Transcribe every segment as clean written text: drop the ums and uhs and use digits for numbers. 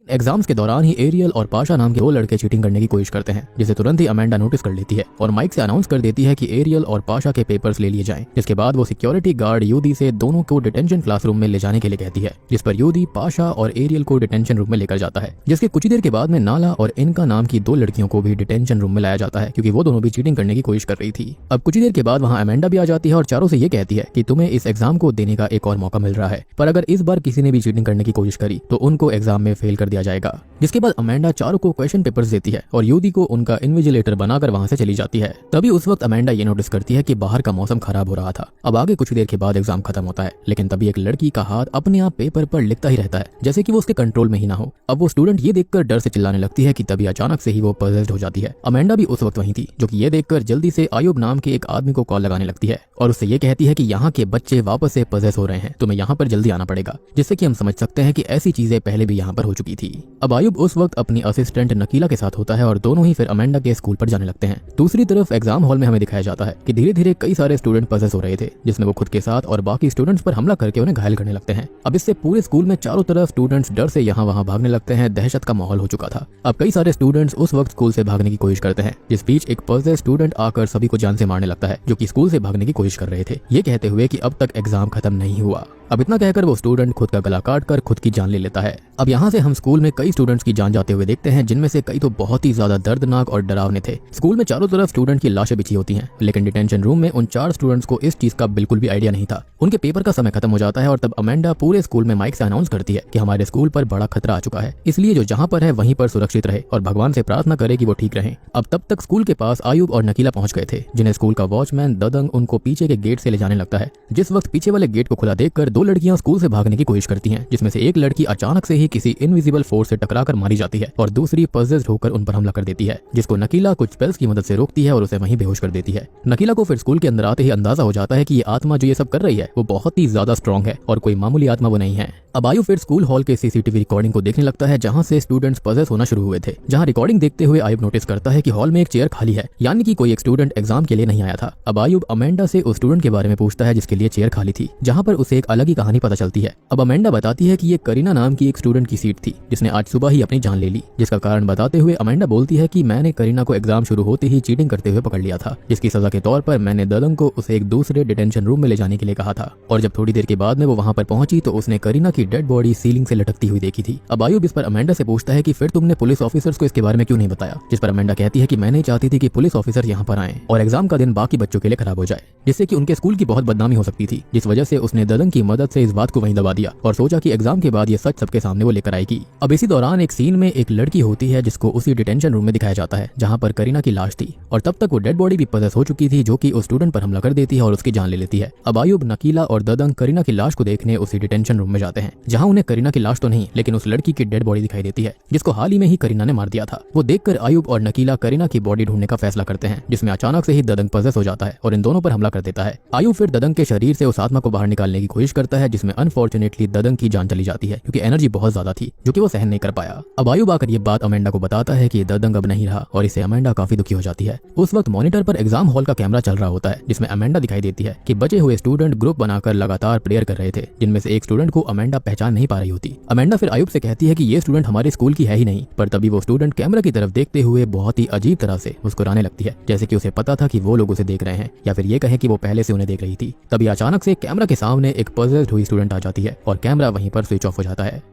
Exams के दौरान ही aerial और पाशा नाम के दो लड़के चीटिंग करने की कोशिश करते हैं, जिसे तुरंत ही अमेंडा नोटिस कर लेती है और माइक से अनाउंस कर देती है कि एरियल और पाशा के पेपर्स ले लिए जाएं। जिसके बाद वो सिक्योरिटी गार्ड यूदी से दोनों को डिटेंशन क्लासरूम में ले जाने के लिए कहती है, जिस पर यूदी पाशा और एरियल को डिटेंशन रूम में लेकर जाता है। जिसके कुछ ही देर के बाद में नाला और इनका नाम की दो लड़कियों को भी डिटेंशन रूम में लाया जाता है, क्योंकि वो दोनों भी चीटिंग करने की कोशिश कर रही थी। अब कुछ ही देर के बाद वहाँ अमेंडा भी आ जाती है और चारों से ये कहती है कि तुम्हें इस एग्जाम को देने का एक और मौका मिल रहा है, पर अगर इस बार किसी ने भी चीटिंग करने की कोशिश करी तो उनको एग्जाम में फेल कर दिया जाएगा। जिसके बाद अमेंडा चारों को क्वेश्चन पेपर्स देती है और यूदी को उनका इन्विजिलेटर बनाकर वहां से चली जाती है। तभी उस वक्त अमेंडा ये नोटिस करती है कि बाहर का मौसम खराब हो रहा था। अब आगे कुछ देर के बाद एग्जाम खत्म होता है, लेकिन तभी एक लड़की का हाथ अपने आप पेपर पर लिखता ही रहता है, जैसे कि वो उसके कंट्रोल में ही ना हो। अब वो स्टूडेंट ये देखकर डर से चिल्लाने लगती है कि तभी अचानक से ही वो पजेस्ड हो जाती है। अमेंडा भी उस वक्त वहीं थी, जो कि ये देखकर जल्दी से आयुब नाम के एक आदमी को कॉल लगाने लगती है और उससे ये कहती है कि यहाँ के बच्चे वापस से पजेस हो रहे हैं, तुम्हें यहाँ पर जल्दी आना पड़ेगा। जिससे कि हम समझ सकते हैं कि ऐसी चीजें पहले भी यहाँ पर हो चुकी थी। अब आयुब उस वक्त अपनी असिस्टेंट नकीला के साथ होता है और दोनों ही फिर अमेंडा के स्कूल पर जाने लगते हैं। दूसरी तरफ एग्जाम हॉल में हमें दिखाया जाता है कि धीरे धीरे कई सारे स्टूडेंट पजेस हो रहे थे, जिसमें वो खुद के साथ और बाकी स्टूडेंट्स पर हमला करके उन्हें घायल करने लगते हैं। अब इससे पूरे स्कूल में चारों तरफ स्टूडेंट्स डर से यहाँ वहाँ भागने लगते हैं। दहशत का माहौल हो चुका था। अब कई सारे स्टूडेंट्स उस वक्त स्कूल से भागने की कोशिश करते हैं, जिस बीच एक पजेस स्टूडेंट आकर सभी को जान से मारने लगता है, जो कि स्कूल से भागने की कोशिश कर रहे थे, ये कहते हुए कि अब तक एग्जाम खत्म नहीं हुआ। अब इतना कहकर वो स्टूडेंट खुद का गला काट कर खुद की जान ले लेता है। अब यहाँ से हम स्कूल में कई स्टूडेंट्स की जान जाते हुए देखते हैं, जिनमें से कई तो बहुत ही ज्यादा दर्दनाक और डरावने थे। स्कूल में चारों तरफ स्टूडेंट की लाशें बिछी होती हैं, लेकिन डिटेंशन रूम में उन 4 स्टूडेंट्स को इस चीज का बिल्कुल भी आइडिया नहीं था। उनके पेपर का समय खत्म हो जाता है और तब अमेंडा पूरे स्कूल में माइक से अनाउंस करती है कि हमारे स्कूल पर बड़ा खतरा आ चुका है, इसलिए जो जहाँ पर है वहीं पर सुरक्षित रहे और भगवान से प्रार्थना करे कि वो ठीक रहे। अब तब तक स्कूल के पास आयुब और नकीला पहुंच गए थे, जिन्हें स्कूल का वॉचमैन ददंग उनको पीछे के गेट से ले जाने लगता है। जिस वक्त पीछे वाले गेट को खुला देखकर 2 लड़कियां स्कूल से भागने की कोशिश करती हैं, जिसमें से एक लड़की अचानक से ही किसी इनविजिबल फोर्स से टकराकर मारी जाती है और दूसरी पजेस्ड होकर उन पर हमला कर देती है, जिसको नकीला कुछ स्पेल्स की मदद से रोकती है और उसे वहीं बेहोश कर देती है। नकीला को फिर स्कूल के अंदर आते ही अंदाजा हो जाता है कि ये आत्मा जो ये सब कर रही है वो बहुत ही ज्यादा स्ट्रॉन्ग है और कोई मामूली आत्मा वो नहीं है। अब आयु फिर स्कूल हॉल के सीसीटीवी रिकॉर्डिंग को देखने लगता है, जहां से स्टूडेंट्स पजेस होना शुरू हुए थे। जहां रिकॉर्डिंग देखते हुए आयुब नोटिस करता है कि हॉल में एक चेयर खाली है, यानी कि कोई एक स्टूडेंट एग्जाम के लिए नहीं आया था। अब आयुब अमेंडा से उस स्टूडेंट के बारे में पूछता है जिसके लिए चेयर खाली थी, जहां पर उसे एक अलग ही कहानी पता चलती है। अब अमेंडा बताती है कि ये करीना नाम की एक स्टूडेंट की सीट थी, जिसने आज सुबह ही अपनी जान ले ली। जिसका कारण बताते हुए अमेंडा बोलती है कि मैंने करीना को एग्जाम शुरू होते ही चीटिंग करते हुए पकड़ लिया था, जिसकी सजा के तौर पर मैंने ददंग को उसे एक दूसरे डिटेंशन रूम में ले जाने के लिए कहा था। और जब थोड़ी देर के बाद में वो वहां पर पहुंची तो उसने करीना की डेड बॉडी सीलिंग से लटकती हुई देखी थी। अब आयुब इस पर अमेंडा से पूछता है कि फिर तुमने पुलिस ऑफिसर्स को इसके बारे में क्यों नहीं बताया, जिस पर अमेंडा कहती है कि मैं नहीं चाहती थी कि पुलिस ऑफिसर यहाँ पर आए और एग्जाम का दिन बाकी बच्चों के लिए खराब हो जाए, जिससे कि उनके स्कूल की बहुत बदनामी हो सकती थी। जिस वजह से उसने ददंग की मदद से इस बात को वहीं दबा दिया और सोचा कि एग्जाम के बाद ये सच सबके सामने वो लेकर आएगी। अब इसी दौरान एक सीन में एक लड़की होती है जिसको उसी डिटेंशन रूम में दिखाया जाता है जहाँ पर करीना की लाश थी और तब तक वो डेड बॉडी भी पजेस हो चुकी थी, जो कि उस स्टूडेंट पर हमला कर देती है और उसकी जान ले लेती है। अब आयुब, नकीला और ददंग करीना की लाश को देखने उसी डिटेंशन रूम में जाते हैं, जहाँ उन्हें करीना की लाश तो नहीं लेकिन उस लड़की की डेड बॉडी दिखाई देती है, जिसको हाल ही में ही करीना ने मार दिया था। वो देखकर आयुब और नकीला करीना की बॉडी ढूंढने का फैसला करते हैं, जिसमें अचानक से ही ददंग पजेस हो जाता है और इन दोनों पर हमला कर देता है। आयुब फिर ददंग के शरीर से उस आत्मा को बाहर निकालने की कोशिश करता है, जिसमें अनफॉर्चुनेटली ददंग की जान चली जाती है, क्योंकि एनर्जी बहुत ज्यादा थी जो कि वो सहन नहीं कर पाया। अब आयुब आकर ये बात अमेंडा को बताता है कि ददंग अब नहीं रहा और इससे अमेंडा काफी दुखी हो जाती है। उस वक्त मॉनिटर पर एग्जाम हॉल का कैमरा चल रहा होता है, जिसमें अमेंडा दिखाई देती है कि बचे हुए स्टूडेंट ग्रुप बनाकर लगातार प्रेयर कर रहे थे, जिनमें से एक स्टूडेंट को अमेंडा पहचान नहीं पा रही होती। अमेंडा फिर आयुब से कहती है कि ये स्टूडेंट हमारे स्कूल की है ही नहीं, पर तभी वो स्टूडेंट कैमरा की तरफ देखते हुए बहुत ही अजीब तरह से मुस्कुराने लगती है, जैसे कि उसे पता था कि वो लोग उसे देख रहे हैं, या फिर ये कहें कि वो पहले से उन्हें देख रही थी। तभी अचानक से कैमरा के सामने एक पजेस्ड हुई स्टूडेंट आ जाती है और कैमरा वहीं पर स्विच ऑफ हो जाता है।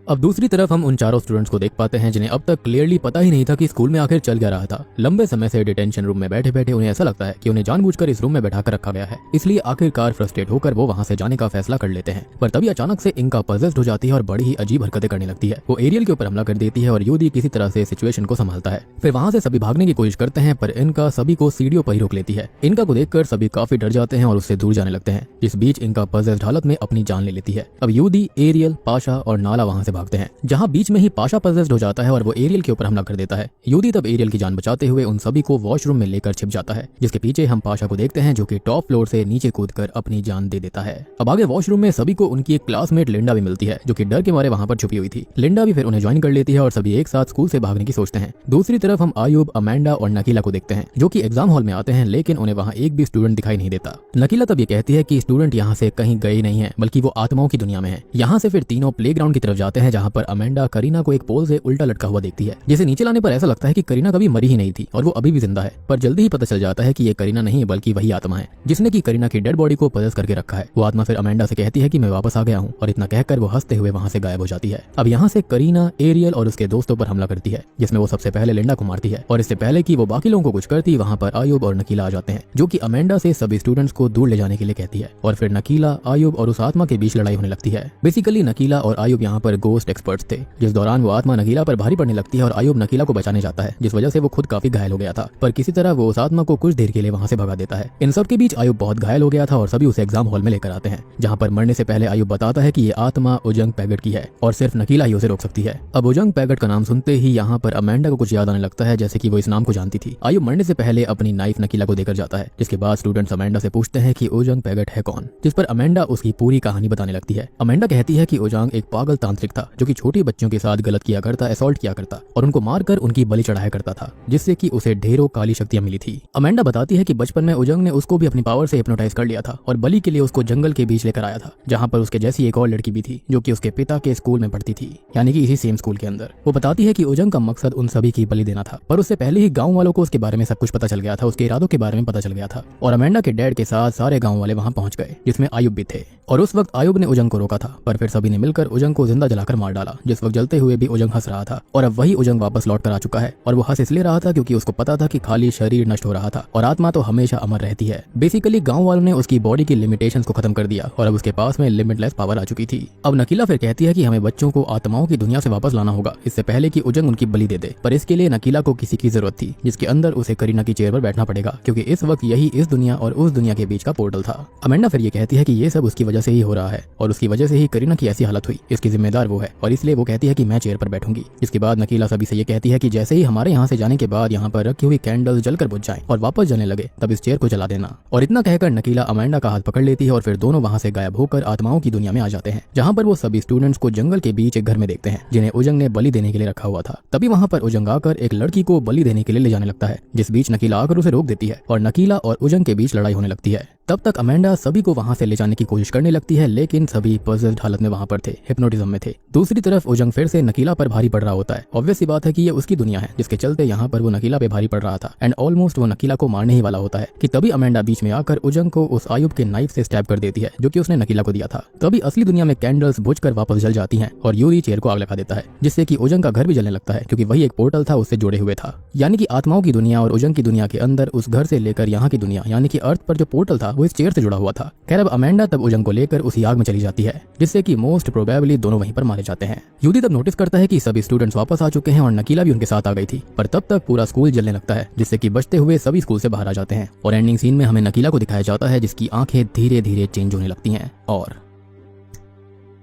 अब दूसरी तरफ हम उन चारों स्टूडेंट्स को देख पाते हैं जिन्हें अब तक क्लियरली पता ही नहीं था कि स्कूल में आखिर चल क्या रहा था। लंबे समय से डिटेंशन रूम में बैठे बैठे उन्हें ऐसा लगता है कि उन्हें जानबूझकर इस रूम में बैठाकर रखा गया है, इसलिए आखिरकार फ्रस्ट्रेट होकर वो वहां से जाने का फैसला कर लेते हैं। पर तभी अचानक से इनका पजेस्ड हो जाती है और बड़ी ही अजीब हरकतें करने लगती है। वो एरियल के ऊपर हमला कर देती है और यूदी किसी तरह से सिचुएशन को संभालता है। फिर वहां से सभी भागने की कोशिश करते हैं, पर इनका सभी को सीढ़ियों पर ही रोक लेती है। इनका को देखकर सभी काफी डर जाते हैं और उससे दूर जाने लगते हैं। इस बीच इनका पजेस्ड हालत में अपनी जान ले लेती है। अब यूदी, एरियल, पाशा और नाला वहां से भागते हैं, जहाँ बीच में ही पाशा पजेस्ड हो जाता है और वो एरियल के ऊपर हमला कर देता है। यूदी तब एरियल की जान बचाते हुए उन सभी को वॉशरूम में लेकर छिप जाता है, जिसके पीछे हम पाशा को देखते हैं जो कि टॉप फ्लोर से नीचे कूदकर अपनी जान दे देता है। अब आगे वॉशरूम में सभी को उनकी एक क्लासमेट लिंडा भी मिलती है, जो कि डर के मारे वहां पर छुपी हुई थी। लिंडा भी फिर उन्हें ज्वाइन कर लेती है और सभी एक साथ स्कूल से भागने की सोचते हैं। दूसरी तरफ हम आयुब, अमेंडा और नकीला को देखते हैं, जो कि एग्जाम हॉल में आते हैं, लेकिन उन्हें वहां एक भी स्टूडेंट दिखाई नहीं देता। नकीला तब ये कहती है कि स्टूडेंट यहाँ से कहीं गए नहीं है, बल्कि वो आत्माओं की दुनिया में है। यहाँ से फिर तीनों प्लेग्राउंड की तरफ जाते जाते हैं जहाँ पर अमेंडा करीना को एक पोल से उल्टा लटका हुआ देखती है, जिसे नीचे लाने पर ऐसा लगता है कि करीना कभी मरी ही नहीं थी और वो अभी भी जिंदा है। पर जल्दी ही पता चल जाता है कि ये करीना नहीं बल्कि वही आत्मा है जिसने की करीना की डेड बॉडी को पजेस करके रखा है। वो आत्मा फिर अमेंडा से कहती है कि मैं वापस आ गया हूँ और इतना कहकर वो हंसते हुए वहाँ से गायब हो जाती है। अब यहाँ से करीना एरियल और उसके दोस्तों पर हमला करती है, जिसमें वो सबसे पहले लिंडा को मारती है और इससे पहले कि वो बाकी लोगों को कुछ करती वहाँ पर आयुब और नकीला आ जाते हैं, जो कि अमेंडा से सभी स्टूडेंट्स को दूर ले जाने के लिए कहती है। और फिर नकीला, आयुब और उस आत्मा के बीच लड़ाई होने लगती है। बेसिकली नकीला और आयुब यहाँ पर गोस्ट एक्सपर्ट्स थे, जिस दौरान वो आत्मा नकीला पर भारी पड़ने लगती है और आयुब नकीला को बचाने जाता है, जिस वजह से वो खुद काफी घायल हो गया था। पर किसी तरह वो उस आत्मा को कुछ देर के लिए वहाँ से भगा देता है। इन सब के बीच आयुब बहुत घायल हो गया था और सभी उसे एग्जाम हॉल में लेकर आते हैं, जहाँ पर मरने से पहले आयुब बताता है कि ये आत्मा ओजंग पैगट की है और सिर्फ नकीला ही उसे रोक सकती है। अब ओजंग पैगट का नाम सुनते ही यहाँ पर अमेंडा को कुछ याद आने लगता है, जैसे कि वो इस नाम को जानती थी। आयुब मरने से पहले अपनी नाइफ नकीला को देकर जाता है, जिसके बाद स्टूडेंट्स अमेंडा से पूछते हैं कि ओजंग पैगट है कौन, जिस पर अमेंडा उसकी पूरी कहानी बताने लगती है। अमेंडा कहती है कि ओजंग एक पागल तांत्रिक था जो कि छोटी बच्चियों के साथ गलत किया करता, असॉल्ट किया करता और उनको मारकर उनकी बलि चढ़ाया करता था, जिससे कि उसे ढेरों काली शक्तियां मिली थी। अमेंडा बताती है कि बचपन में ओजंग ने उसको भी अपनी पावर से हिप्नोटाइज कर लिया था और बलि के लिए उसको जंगल के बीच लेकर आया था, जहाँ पर उसके जैसी एक और लड़की भी थी जो कि उसके पिता के स्कूल में पढ़ती थी, यानी कि इसी सेम स्कूल के अंदर। वो बताती है कि ओजंग का मकसद उन सभी की बलि देना था, पर उससे पहले ही गाँव वालों को उसके बारे में सब कुछ पता चल गया था, उसके इरादों के बारे में पता चल गया था और अमेंडा के डैड के साथ सारे गाँव वाले वहाँ पहुंच गए, जिसमें आयुब भी थे। और उस वक्त आयुब ने ओजंग को रोका था, पर फिर सभी ने मिलकर ओजंग को जिंदा जलाकर मार डाला। जिस वक्त जलते हुए भी ओजंग हंस रहा था और अब वही ओजंग वापस लौट कर आ चुका है और वो हंस इसलिए रहा था क्योंकि उसको पता था कि खाली शरीर नष्ट हो रहा था और आत्मा तो हमेशा अमर रहती है। बेसिकली गांव वालों ने उसकी बॉडी की लिमिटेशंस को खत्म कर दिया और अब उसके पास में लिमिटलेस पावर आ चुकी थी। अब नकीला फिर कहती है कि हमें बच्चों को आत्माओं की दुनिया से वापस लाना होगा इससे पहले कि ओजंग उनकी बलि दे दे, पर इसके लिए नकीला को किसी की जरूरत थी जिसके अंदर उसे करीना की चेयर पर बैठना पड़ेगा, क्योंकि इस वक्त यही इस दुनिया और उस दुनिया के बीच का पोर्टल था। अमेंडा फिर ये कहती है कि ये सब उसकी वजह से ही हो रहा है और उसकी वजह से ही करीना की ऐसी हालत हुई, इसकी जिम्मेदार वो है और इसलिए वो कहती है कि मैं चेयर पर बैठूंगी। इसके बाद नकीला सभी से ये कहती है कि जैसे ही हमारे यहाँ से जाने के बाद यहाँ पर रखी हुई कैंडल्स जलकर बुझ जाएं और वापस जलने लगे तब इस चेयर को जला देना। और इतना कहकर नकीला अमेंडा का हाथ पकड़ लेती है और फिर दोनों वहाँ से गायब होकर आत्माओं की दुनिया में आ जाते हैं, जहाँ पर वो सभी स्टूडेंट्स को जंगल के बीच एक घर में देखते हैं जिन्हें ओजंग ने बलि देने के लिए रखा हुआ था। तभी वहाँ पर ओजंग आकर एक लड़की को बलि देने के लिए ले जाने लगता है, जिस बीच नकीला आकर उसे रोक देती है और नकीला और ओजंग के बीच लड़ाई होने लगती है। तब तक अमेंडा सभी को वहां से ले जाने की कोशिश करने लगती है, लेकिन सभी पजल्ड हालत में वहां पर थे, हिप्नोटिज्म में थे। दूसरी तरफ ओजंग फिर से नकीला पर भारी पड़ रहा होता है। ऑब्वियस सी बात है कि ये उसकी दुनिया है, जिसके चलते यहाँ पर वो नकीला पे भारी पड़ रहा था एंड ऑलमोस्ट वो नकीला को मारने ही वाला होता है कि तभी अमेंडा बीच में आकर ओजंग को उस आयुब के नाइफ से स्टैब कर देती है जो कि उसने नकीला को दिया था। तभी असली दुनिया में कैंडल्स बुझकर वापस जल जाती हैं और यूरी चेयर को आग लगा देता है, जिससे कि ओजंग का घर भी जलने लगता है क्योंकि वही एक पोर्टल था उससे जुड़े हुए था। यानी कि आत्माओं की दुनिया और ओजंग की दुनिया के अंदर उस घर से लेकर यहाँ की दुनिया यानी कि अर्थ पर जो पोर्टल था वो इस चेयर से जुड़ा हुआ था। खैर अब अमेंडा तब ओजंग को लेकर उसी आग में चली जाती है, जिससे कि मोस्ट प्रोबेबली दोनों वहीं पर मारे जाते हैं। यूदी तब नोटिस करता है कि सभी स्टूडेंट्स वापस आ चुके हैं और नकीला भी उनके साथ आ गई थी, पर तब तक पूरा स्कूल जलने लगता है, जिससे कि बचते हुए सभी स्कूल से बाहर आ जाते हैं। और एंडिंग सीन में हमें नकीला को दिखाया जाता है जिसकी आंखें धीरे धीरे चेंज होने लगती हैं और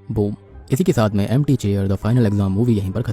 बूम। इसी के साथ में empty chair the final exam movie यहीं पर खत्म।